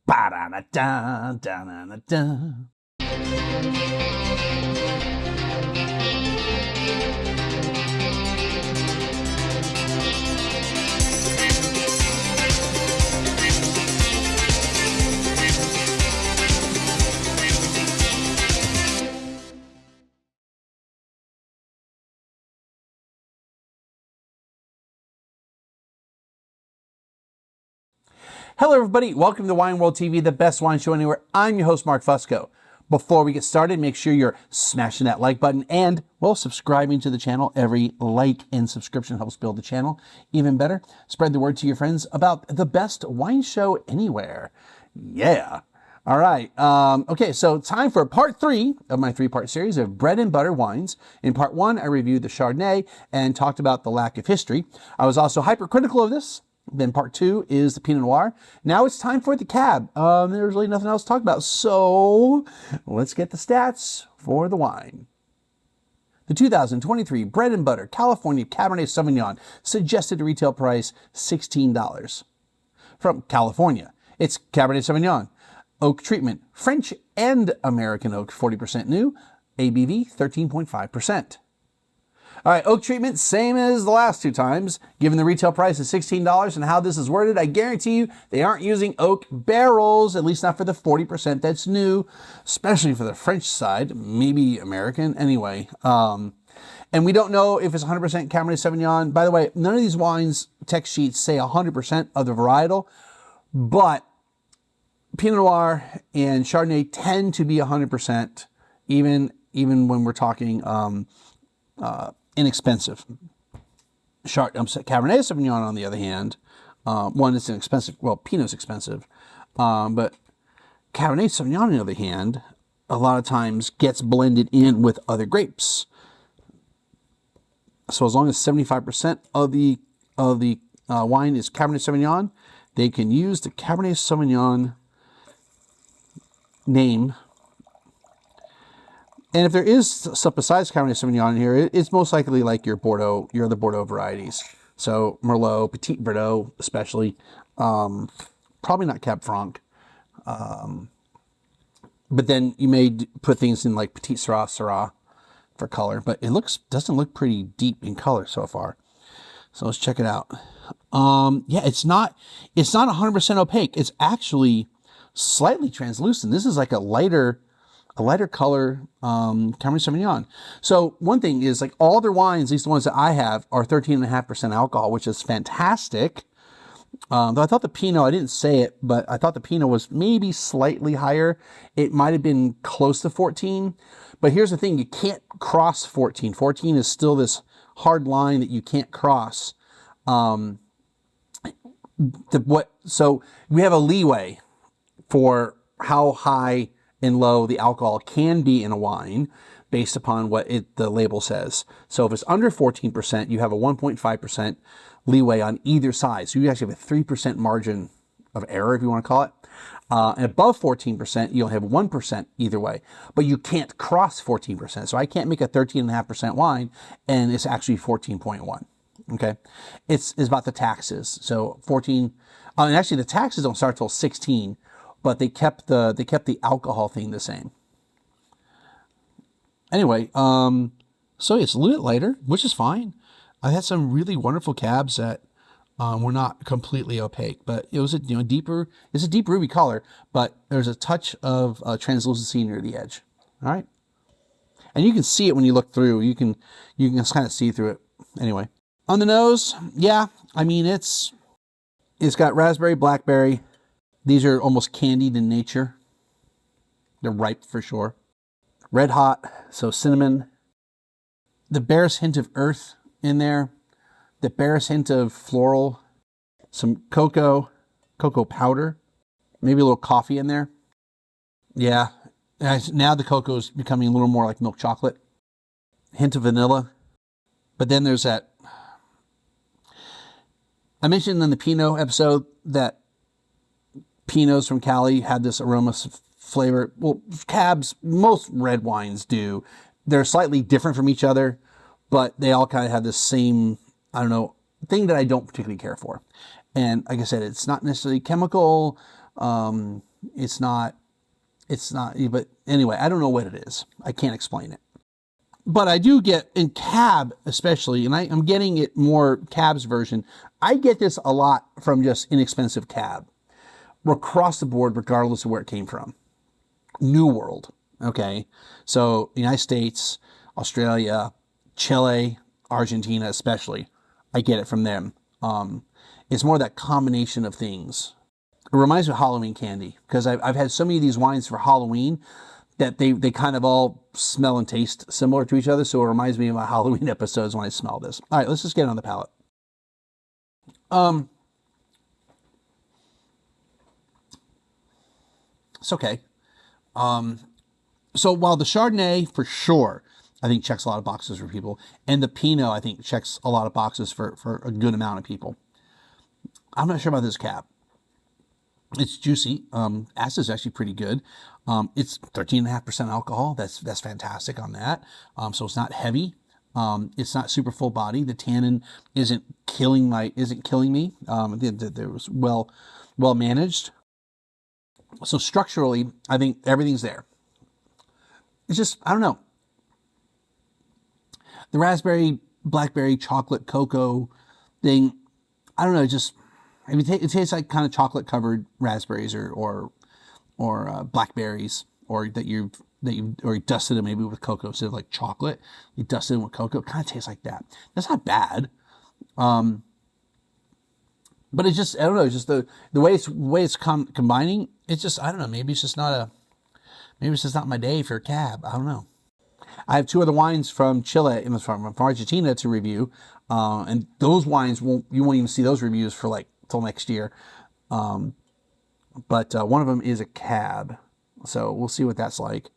Ba-da-da-da-da-da-da. Hello everybody, welcome to Wine World TV, the best wine show anywhere. I'm your host, Mark Fusco. Before we get started, make sure you're smashing that like button and, well, subscribing to the channel. Every like and subscription helps build the channel even better. Spread the word to your friends about the best wine show anywhere. Yeah. All right. Okay, so time for part 3 of my 3-part series of bread and butter wines. In part 1, I reviewed the Chardonnay and talked about the lack of history. I was also hypercritical of this. Then part 2 is the Pinot Noir. Now it's time for the Cab. There's really nothing else to talk about, so let's get the stats for the wine. The 2023 Bread and Butter California Cabernet Sauvignon, suggested retail price $16. From California, it's Cabernet Sauvignon. Oak treatment, French and American oak, 40% new, ABV 13.5%. All right, oak treatment, same as the last 2 times. Given the retail price is $16 and how this is worded, I guarantee you they aren't using oak barrels, at least not for the 40% that's new, especially for the French side, maybe American, anyway. And we don't know if it's 100% Cabernet Sauvignon. By the way, none of these wines text sheets say 100% of the varietal, but Pinot Noir and Chardonnay tend to be 100%, even when we're talking inexpensive. Cabernet Sauvignon, on the other hand, one is inexpensive. Well, Pinot's expensive, but Cabernet Sauvignon, on the other hand, a lot of times gets blended in with other grapes. So as long as 75% of the wine is Cabernet Sauvignon, they can use the Cabernet Sauvignon name. And if there is stuff besides Cabernet Sauvignon in here, it's most likely like your other Bordeaux varieties. So Merlot, Petit Verdot, especially. Probably not Cab Franc. But then you may put things in like Petit Syrah for color. But it doesn't look pretty deep in color so far. So let's check it out. Yeah, it's not 100% opaque. It's actually slightly translucent. This is like a lighter color Cabernet Sauvignon. So one thing is, like, all their wines, at least the ones that I have, are 13.5% alcohol, which is fantastic. Though I thought the Pinot, I didn't say it, but I thought the Pinot was maybe slightly higher. It might have been close to 14. But here's the thing, you can't cross 14. 14 is still this hard line that you can't cross. So we have a leeway for how high and low the alcohol can be in a wine based upon what the label says. So if it's under 14%, you have a 1.5% leeway on either side. So you actually have a 3% margin of error, if you want to call it. And above 14%, you'll have 1% either way. But you can't cross 14%. So I can't make a 13.5% wine and it's actually 14.1. Okay? It's about the taxes. So 14, and actually the taxes don't start till 16. But they kept the alcohol thing the same. Anyway, so it's a little bit lighter, which is fine. I had some really wonderful cabs that were not completely opaque, but it was a deeper. It's a deep ruby color, but there's a touch of translucency near the edge. All right, and you can see it when you look through. You can kind of see through it. Anyway, on the nose, yeah, I mean it's got raspberry, blackberry. These are almost candied in nature. They're ripe for sure. Red hot, so cinnamon. The barest hint of earth in there. The barest hint of floral. Some cocoa powder. Maybe a little coffee in there. Yeah, now the cocoa is becoming a little more like milk chocolate. Hint of vanilla. But then there's that. I mentioned in the Pinot episode that Pinots from Cali had this aroma flavor. Well, cabs, most red wines do. They're slightly different from each other, but they all kind of have this same, I don't know, thing that I don't particularly care for. And like I said, it's not necessarily chemical. It's not, but anyway, I don't know what it is. I can't explain it. But I do get, in Cab especially, and I'm getting it more Cab's version, I get this a lot from just inexpensive Cab. Across the board, regardless of where it came from. New World, okay? So United States, Australia, Chile, Argentina especially, I get it from them. It's more that combination of things. It reminds me of Halloween candy, because I've had so many of these wines for Halloween that they kind of all smell and taste similar to each other. So it reminds me of my Halloween episodes when I smell this. All right, let's just get it on the palate. It's okay. So while the Chardonnay, for sure, I think checks a lot of boxes for people, and the Pinot, I think, checks a lot of boxes for a good amount of people, I'm not sure about this Cab. It's juicy. Acid is actually pretty good. It's 13.5% alcohol. That's fantastic on that. So it's not heavy. It's not super full body. The tannin isn't killing me. It was well managed. So structurally, I think everything's there. It's just, I don't know. The raspberry, blackberry, chocolate, cocoa thing, I don't know. It tastes like kind of chocolate covered raspberries or blackberries, or that you dusted it maybe with cocoa instead of like chocolate. You dusted it with cocoa. It kind of tastes like that. That's not bad. But it's just, I don't know. It's just the way it's combining. It's just, I don't know. Maybe it's just not my day for a Cab. I don't know. I have two other wines from Chile, from Argentina to review, and those wines you won't even see those reviews for like till next year. But one of them is a Cab, so we'll see what that's like.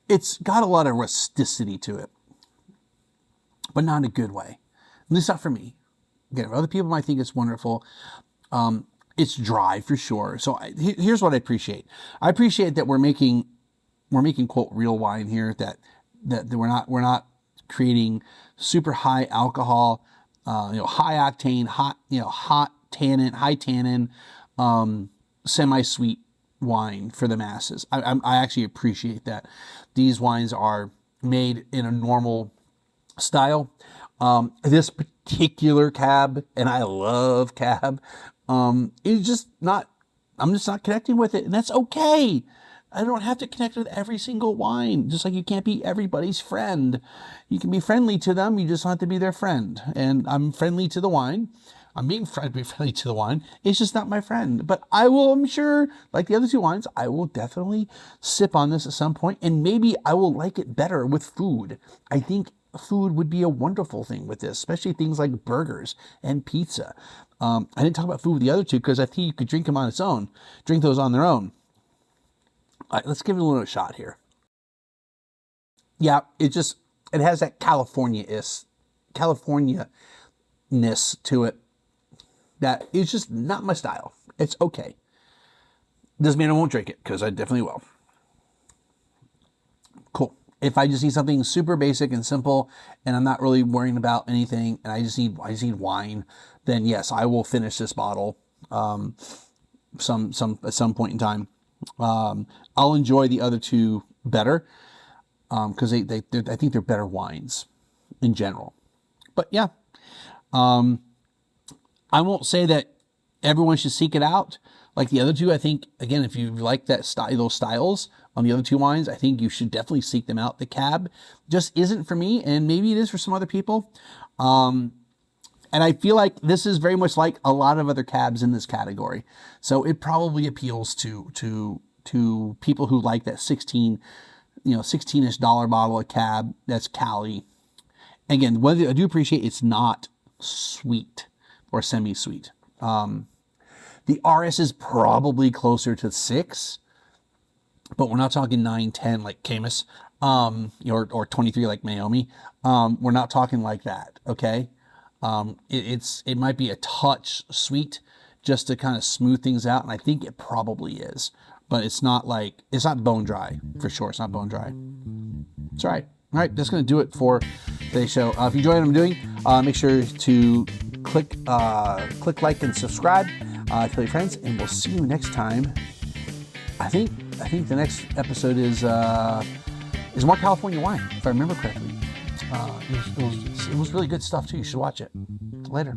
It's got a lot of rusticity to it, but not in a good way. At least not for me. Again, other people might think it's wonderful. It's dry for sure. So here's what I appreciate. I appreciate that we're making quote real wine here. That we're not creating super high alcohol, high octane, hot tannin, high tannin, semi-sweet wine for the masses. I actually appreciate that. These wines are made in a normal style. This particular Cab, and I love Cab, is just not, I'm just not connecting with it, and that's okay. I don't have to connect with every single wine, just like you can't be everybody's friend. You can be friendly to them, you just don't have to be their friend. And I'm friendly to the wine. I'm being friendly to the wine. It's just not my friend. But I'm sure, like the other two wines, I will definitely sip on this at some point, and maybe I will like it better with food. I think food would be a wonderful thing with this, especially things like burgers and pizza. I didn't talk about food with the other two because I think you could drink them on its own, drink those on their own. All right, let's give it a little shot here. Yeah, it has that California-ness to it that is just not my style. It's okay. Doesn't mean I won't drink it, because I definitely will. Cool. If I just need something super basic and simple, and I'm not really worrying about anything, and I just need wine, then yes, I will finish this bottle at some point in time. I'll enjoy the other two better because I think they're better wines in general. But yeah, I won't say that everyone should seek it out like the other two. I think, again, if you like that style, those styles on the other two wines, I think you should definitely seek them out. The Cab just isn't for me, and maybe it is for some other people. And I feel like this is very much like a lot of other Cabs in this category. So it probably appeals to people who like that 16-ish dollar bottle of Cab that's Cali. Again, what I do appreciate, it's not sweet or semi-sweet. The RS is probably closer to 6, but we're not talking 9, 10 like Camus, or 23 like Naomi. We're not talking like that, okay? It might be a touch sweet just to kind of smooth things out, and I think it probably is, but it's not bone dry for sure. It's not bone dry. It's all right. All right, that's going to do it for today's show. If you enjoyed what I'm doing, make sure to click like and subscribe. Tell your friends, and we'll see you next time. I think the next episode is more California wine, if I remember correctly. It was really good stuff too. You should watch it. Later.